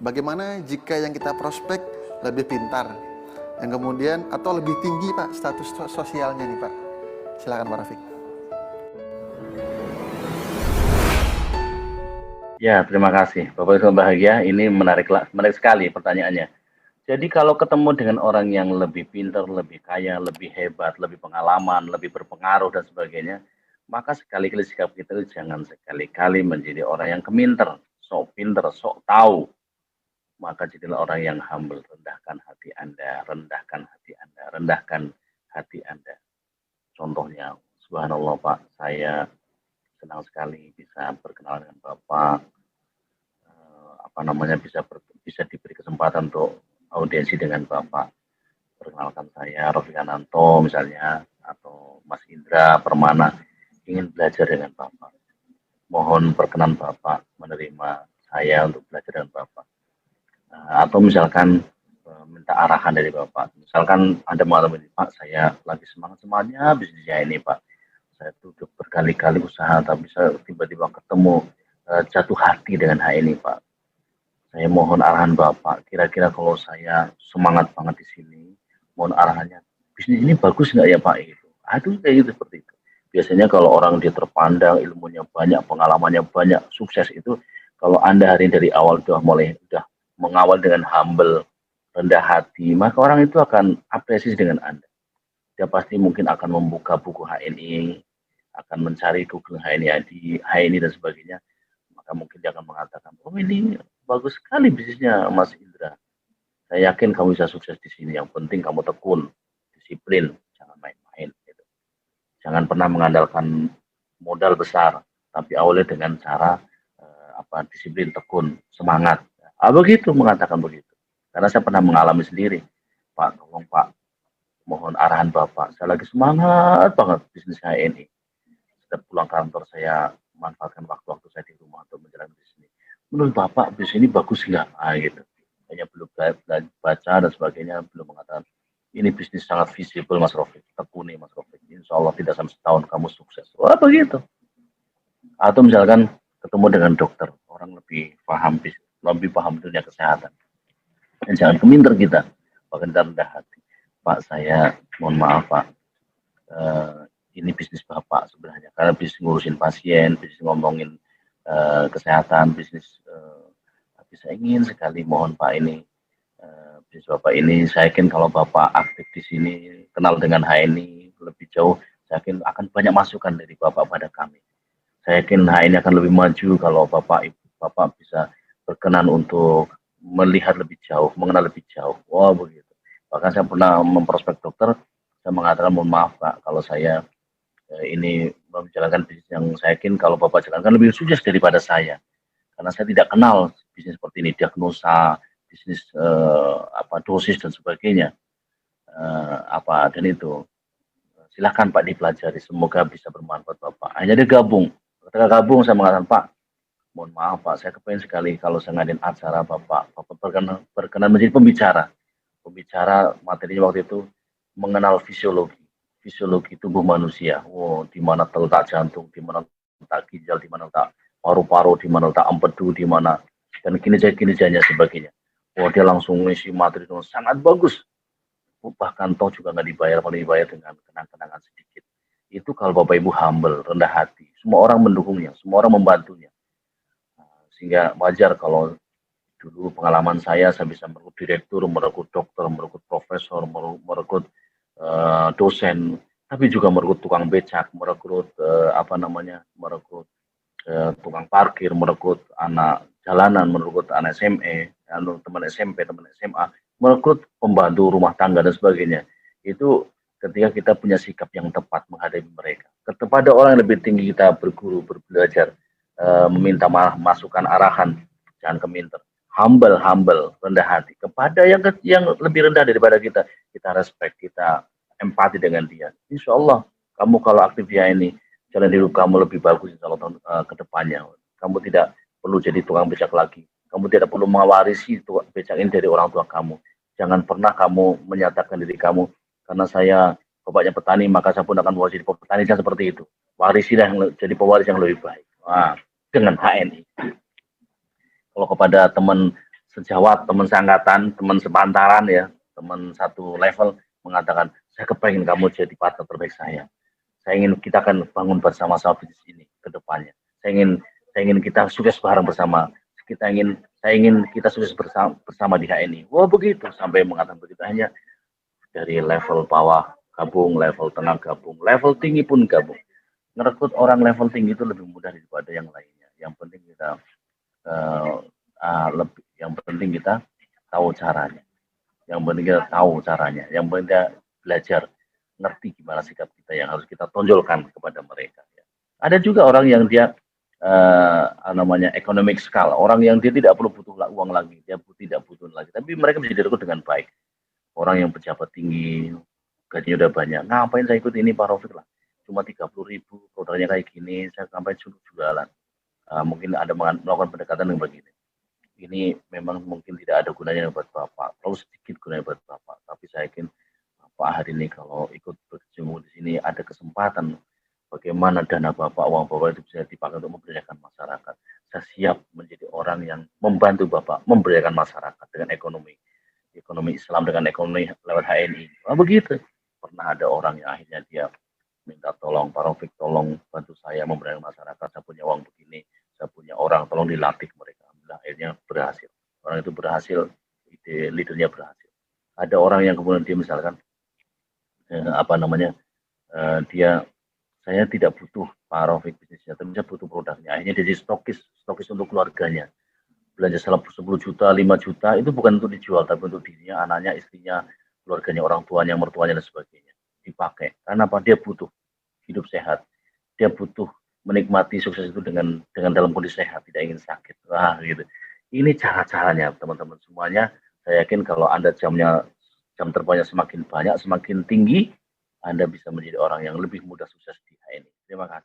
Bagaimana jika yang kita prospek lebih pintar, yang kemudian atau lebih tinggi Pak status sosialnya nih Pak? Silakan Pak Rafiq. Ya, terima kasih. Bapak Ibu bahagia, ini menarik sekali pertanyaannya. Jadi kalau ketemu dengan orang yang lebih pintar, lebih kaya, lebih hebat, lebih pengalaman, lebih berpengaruh dan sebagainya, maka sekali-kali sikap kita itu jangan sekali-kali menjadi orang yang keminter, sok pinter, sok tahu. Maka jadilah orang yang humble, rendahkan hati Anda, rendahkan hati Anda, rendahkan hati Anda. Contohnya, subhanallah Pak, saya senang sekali bisa berkenalan dengan Bapak, bisa diberi kesempatan untuk audiensi dengan Bapak. Perkenalkan saya Rofi Ananto misalnya, atau Mas Indra Permana, ingin belajar dengan Bapak. Mohon perkenan Bapak menerima saya untuk belajar dengan Bapak. Atau misalkan minta arahan dari Bapak. Misalkan Anda mengalami, Pak, saya lagi semangat-semangatnya bisnisnya ini, Pak. Saya tuh berkali-kali usaha, tapi saya tiba-tiba ketemu jatuh hati dengan hal ini, Pak. Saya mohon arahan Bapak. Kira-kira kalau saya semangat banget di sini, mohon arahannya. Bisnis ini bagus nggak ya Pak? Itu. Aduh kayak gitu seperti itu. Biasanya kalau orang dia terpandang, ilmunya banyak, pengalamannya banyak, sukses itu, kalau Anda hari ini dari awal udah mengawal dengan humble, rendah hati, maka orang itu akan apresiasi dengan Anda. Dia pasti mungkin akan membuka buku HNI, akan mencari Google HNI dan sebagainya. Maka mungkin dia akan mengatakan, oh ini bagus sekali bisnisnya Mas Indra. Saya yakin kamu bisa sukses di sini. Yang penting kamu tekun, disiplin, jangan main-main. Gitu. Jangan pernah mengandalkan modal besar, tapi awalnya dengan cara disiplin, tekun, semangat. Begitu mengatakan begitu. Karena saya pernah mengalami sendiri. Pak, tolong Pak, mohon arahan Bapak. Saya lagi semangat banget bisnis saya ini. Setiap pulang kantor saya manfaatkan waktu-waktu saya di rumah untuk menjalankan bisnis. Menurut Bapak bisnis ini bagus nggak? Gitu. Hanya belum baca dan sebagainya, belum mengatakan ini bisnis sangat visible Mas Rofiq, tekuni Mas Rofiq. Insya Allah tidak sampai setahun kamu sukses. Wah begitu. Atau misalkan ketemu dengan dokter, orang lebih paham dunia kesehatan. Dan jangan keminter kita, bahkan kita rendah hati. Pak saya mohon maaf Pak, ini bisnis Bapak sebenarnya, karena bisnis ngurusin pasien, bisnis ngomongin kesehatan, bisnis tapi saya ingin sekali mohon Pak ini bisnis Bapak ini, saya yakin kalau Bapak aktif di sini, kenal dengan HNI lebih jauh, saya yakin akan banyak masukan dari Bapak pada kami. Saya yakin HNI akan lebih maju kalau Bapak bisa berkenan untuk melihat lebih jauh, mengenal lebih jauh. Wah begitu. Bahkan saya pernah memprospek dokter, saya mengatakan mohon maaf Pak, kalau saya ini menjalankan bisnis yang saya yakin kalau Bapak jalankan lebih sukses daripada saya. Karena saya tidak kenal bisnis seperti ini, diagnosa, bisnis dosis dan sebagainya. Dan itu. Silahkan Pak dipelajari, semoga bisa bermanfaat Bapak. Hanya dia gabung. Ketika gabung saya mengatakan, Pak, mohon maaf Pak, saya kepengen sekali kalau saya ngadain acara Bapak berkenan menjadi pembicara. Pembicara materinya waktu itu mengenal fisiologi tubuh manusia. Di mana terletak jantung, di mana letak ginjal, di mana letak paru-paru, di mana letak empedu, di mana dan kinerjanya sebagainya. Dia langsung ngisi materi dengan sangat bagus. Bahkan toh juga nggak dibayar, kalau dibayar dengan kenang-kenangan sedikit. Itu kalau Bapak Ibu humble, rendah hati. Semua orang mendukungnya, semua orang membantunya. Sehingga wajar kalau dulu pengalaman saya bisa merekrut direktur, merekrut dokter, merekrut profesor, merekrut dosen, tapi juga merekrut tukang becak, merekrut merekrut tukang parkir, merekrut anak jalanan, merekrut anak SME, teman SMP, teman SMA, merekrut pembantu rumah tangga dan sebagainya. Itu ketika kita punya sikap yang tepat menghadapi mereka. Kepada orang yang lebih tinggi kita berguru, belajar, meminta masukan, arahan, jangan keminter. Humble, rendah hati. Kepada yang lebih rendah daripada kita respect, kita empati dengan dia. Insya Allah, kamu kalau aktif ya ini, jalan hidup kamu lebih bagus insya Allah ke depannya. Kamu tidak perlu jadi tukang becak lagi. Kamu tidak perlu mewarisi becak ini dari orang tua kamu. Jangan pernah kamu menyatakan diri kamu, karena saya bapaknya petani, maka saya pun akan mewarisi petani. Jangan seperti itu. Warisilah jadi pewaris yang lebih baik. Dengan HNI. Kalau kepada teman sejawat, teman seangkatan, teman sepantaran ya, teman satu level mengatakan, saya kepengen kamu jadi partner terbaik saya. Saya ingin kita akan bangun bersama-sama bisnis ini ke depannya. Saya ingin kita sukses bareng bersama. Saya ingin kita sukses bersama di HNI. Wah begitu sampai mengatakan begitu, hanya dari level bawah gabung, level tengah gabung, level tinggi pun gabung. Ngerekrut orang level tinggi itu lebih mudah daripada yang lainnya. Yang penting kita yang penting kita tahu caranya. Yang penting kita tahu caranya. Yang penting kita belajar ngerti gimana sikap kita yang harus kita tonjolkan kepada mereka. Ada juga orang yang dia namanya economic scale, orang yang dia tidak perlu butuh uang lagi, dia tidak butuh lagi, tapi mereka bisa direkrut dengan baik. Orang yang pejabat tinggi, gajinya udah banyak, ngapain saya ikut ini Pak Rafiq lah, cuma 30.000, produknya kayak gini, saya sampai suruh jualan. Mungkin ada melakukan pendekatan yang begini. Ini memang mungkin tidak ada gunanya buat Bapak, terlalu sedikit gunanya buat Bapak, tapi saya yakin Bapak hari ini kalau ikut berkecimpung di sini ada kesempatan bagaimana dana Bapak, uang Bapak itu bisa dipakai untuk memberdayakan masyarakat. Saya siap menjadi orang yang membantu Bapak memberdayakan masyarakat dengan ekonomi Islam, dengan ekonomi lewat HNI. Nah, begitu. Pernah ada orang yang akhirnya dia minta tolong, Pak Rafiq tolong bantu saya memberdayakan masyarakat, saya punya uang begini, saya punya orang, tolong dilatih mereka. Alhamdulillah akhirnya berhasil. Orang itu berhasil, ide leadernya berhasil. Ada orang yang kemudian dia misalkan dia saya tidak butuh Pak Rafiq bisnisnya, tapi saya butuh produknya. Akhirnya dia jadi stokis untuk keluarganya. Belanja 10 juta, 5 juta, itu bukan untuk dijual, tapi untuk dirinya, anaknya, istrinya, keluarganya, orang tuanya, mertuanya, dan sebagainya. Dipakai. Karena apa? Dia butuh hidup sehat. Dia butuh menikmati sukses itu dengan dalam kondisi sehat, tidak ingin sakit. Wah, gitu. Ini cara-caranya, teman-teman semuanya. Saya yakin kalau Anda jam terbangnya semakin banyak, semakin tinggi, Anda bisa menjadi orang yang lebih mudah sukses di HNI. Terima kasih.